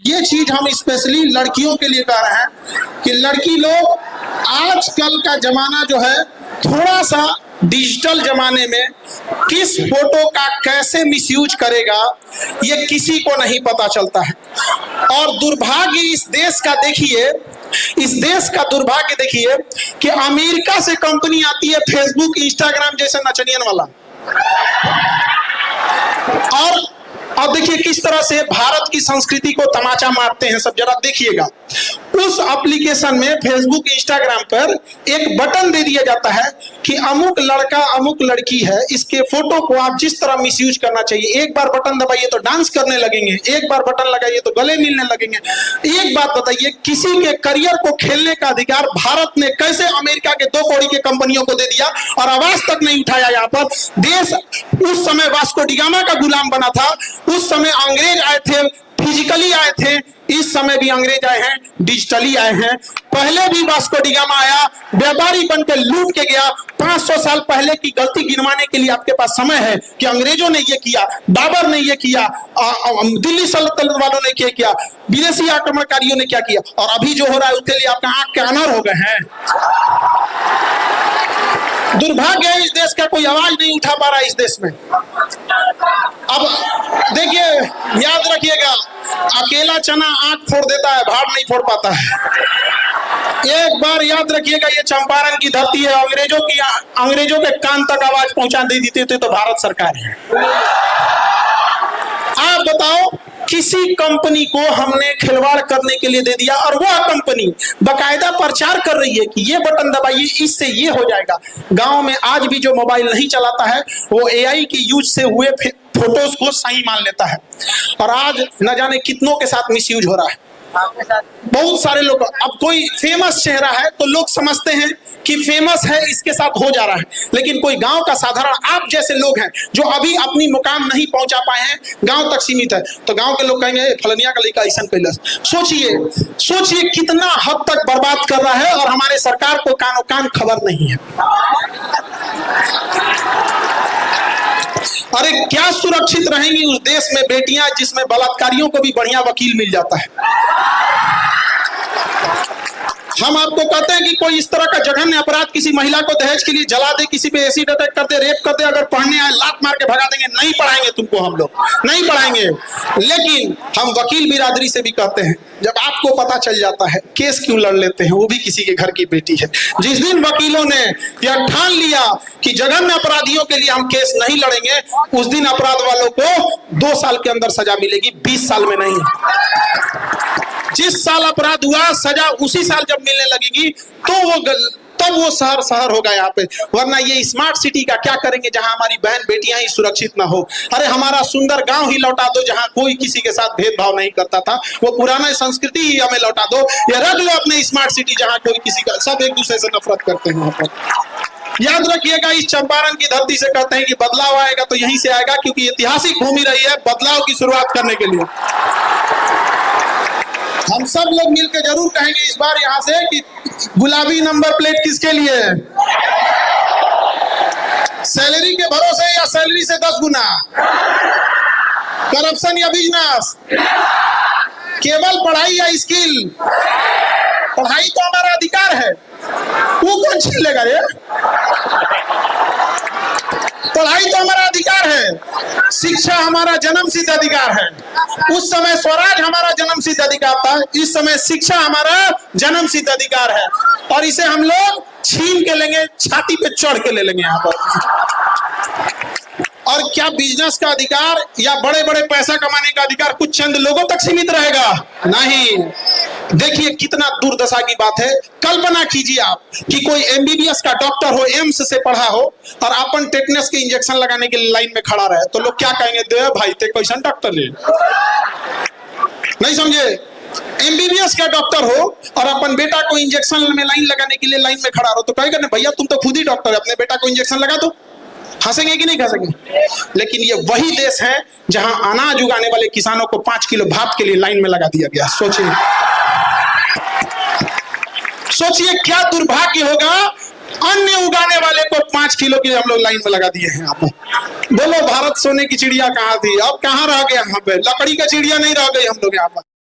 ये चीज हम स्पेशली लड़कियों के लिए कह रहे हैं कि लड़की लोग, आजकल का जमाना जो है थोड़ा सा डिजिटल जमाने में किस फोटो का कैसे मिसयूज करेगा ये किसी को नहीं पता चलता है। और दुर्भाग्य इस देश का देखिए, इस देश का दुर्भाग्य देखिए कि अमेरिका से कंपनी आती है फेसबुक इंस्टाग्राम जैसे नचनियन वाला, और अब देखिए किस तरह से भारत की संस्कृति को तमाचा मारते हैं सब। जरा देखिएगा, उस एप्लीकेशन में फेसबुक इंस्टाग्राम पर एक बटन दे दिया जाता है कि अमुक लड़का अमुक लड़की है, इसके फोटो को आप जिस तरह मिसयूज करना चाहिए। एक बार बटन दबाइए तो डांस करने लगेंगे, एक बार बटन लगाइए तो गले मिलने लगेंगे। एक बात बताइए, किसी के करियर को खेलने का अधिकार भारत ने कैसे अमेरिका के 2 कौड़ी के कंपनियों को दे दिया और आवाज तक नहीं उठाया। यहाँ पर देश उस समय वास्को डी गामा का गुलाम बना था, उस समय अंग्रेज आए थे, फिजिकली आए थे, इस समय भी अंग्रेज आए हैं, डिजिटली आए हैं। पहले भी वास्को डी गामा आया, व्यापारी बनकर लूट के गया। 500 साल पहले की गलती गिनवाने के लिए आपके पास समय है कि अंग्रेजों ने ये किया, बाबर ने ये किया, दिल्ली सल्तनत वालों ने क्या किया, विदेशी आक्रमणकारियों ने क्या किया, और अभी जो हो रहा है उसके लिए आपका आंख के अनार हो गए हैं। दुर्भाग्य है, इस देश का कोई आवाज नहीं उठा पा रहा है इस देश में। अब देखिए, याद रखिएगा, अकेला चना आंख फोड़ देता है, भाड़ नहीं फोड़ पाता है। एक बार याद रखिएगा, ये चंपारण की धरती है, अंग्रेजों के कान तक आवाज पहुंचा दे देते थे तो भारत सरकार है। आप बताओ, किसी कंपनी को हमने खिलवाड़ करने के लिए दे दिया और वह कंपनी बकायदा प्रचार कर रही है कि ये बटन दबाइए, इससे ये हो जाएगा। गांव में आज भी जो मोबाइल नहीं चलाता है वो एआई की यूज से हुए फोटोज को सही मान लेता है, और आज न जाने कितनों के साथ मिसयूज हो रहा है। बहुत सारे लोग, अब कोई फेमस चेहरा है तो लोग समझते हैं कि फेमस है, इसके साथ हो जा रहा है, लेकिन कोई गांव का साधारण आप जैसे लोग हैं जो अभी अपनी मुकाम नहीं पहुंचा पाए हैं, गांव तक सीमित है, तो गांव के लोग कहेंगे फलनिया का लड़का ऐसा कैलाश। सोचिए कितना हद तक बर्बाद कर रहा है, और हमारे सरकार को कानो कान खबर नहीं है। अरे क्या सुरक्षित रहेंगी उस देश में बेटियां जिसमें बलात्कारियों को भी बढ़िया वकील मिल जाता है। हम आपको कहते हैं कि कोई इस तरह का जघन्य अपराध किसी महिला को दहेज के लिए जला दे, किसी पे एसिड अटैक कर दे, रेप कर दे, अगर पढ़ने आए लात मार के भगा देंगे। नहीं पढ़ाएंगे तुमको, हम लोग नहीं पढ़ाएंगे। लेकिन हम वकील बिरादरी से भी कहते हैं, जब आपको पता चल जाता है केस क्यों लड़ लेते हैं, वो भी किसी के घर की बेटी है। जिस दिन वकीलों ने यह ठान लिया कि जघन्य अपराधियों के लिए हम केस नहीं लड़ेंगे, उस दिन अपराध वालों को 2 साल के अंदर सजा मिलेगी, 20 साल में नहीं। जिस साल अपराध हुआ सजा उसी साल जब मिलने लगेगी तो तब वो शहर होगा यहाँ पे। वरना ये स्मार्ट सिटी का क्या करेंगे जहां हमारी बहन बेटियां ही सुरक्षित ना हो। अरे हमारा सुंदर गांव ही लौटा दो जहां कोई किसी के साथ भेदभाव नहीं करता था, वो पुराना संस्कृति ही हमें लौटा दो। ये रख लो अपने स्मार्ट सिटी जहां कोई किसी का, सब एक दूसरे से नफरत करते हैं। वहां पर याद रखिएगा, इस चंपारण की धरती से कहते हैं कि बदलाव आएगा तो यहीं से आएगा, क्योंकि ऐतिहासिक भूमि रही है बदलाव की शुरुआत करने के लिए। हम सब लोग मिलकर जरूर कहेंगे इस बार यहाँ से कि गुलाबी नंबर प्लेट किसके लिए है? सैलरी के भरोसे या सैलरी से 10 गुना? करप्शन या बिजनेस? केवल पढ़ाई या स्किल? पढ़ाई तो हमारा अधिकार है, वो कौन छीन लेगा? ये पढ़ाई तो हमारा अधिकार है, शिक्षा हमारा जन्मसिद्ध अधिकार है। उस समय स्वराज हमारा जन्मसिद्ध अधिकार था, इस समय शिक्षा हमारा जन्मसिद्ध अधिकार है, और इसे हम लोग छीन के लेंगे, छाती पे चढ़ के ले लेंगे यहाँ पर। और क्या बिजनेस का अधिकार या बड़े बड़े पैसा कमाने का अधिकार कुछ चंद लोगों तक सीमित रहेगा? नहीं। देखिए कितना दुर्दशा की बात है। कल्पना कीजिए आप कि कोई एमबीबीएस का डॉक्टर हो, एम्स से पढ़ा हो, और अपन टेटनस के इंजेक्शन लगाने के लिए लाइन में खड़ा रहे, तो लोग क्या कहेंगे? दे भाई ते कैसा डॉक्टर है? नहीं समझे? एमबीबीएस का डॉक्टर हो और अपन बेटा को इंजेक्शन में लाइन लगाने के लिए लाइन में खड़ा हो, तो कहेगा ना भैया तुम तो खुद ही डॉक्टर है, अपने बेटा को इंजेक्शन लगा दो। हंसेंगे कि नहीं हंसेंगे? लेकिन ये वही देश है जहां अनाज उगाने वाले किसानों को 5 किलो भात के लिए लाइन में लगा दिया गया। सोचिए क्या दुर्भाग्य होगा, अन्य उगाने वाले को 5 किलो के लिए हम लोग लाइन में लगा दिए हैं। आप बोलो भारत सोने की चिड़िया कहाँ थी? अब कहाँ रह गया? यहाँ पे लकड़ी का चिड़िया नहीं रह गई हम लोग यहाँ पर।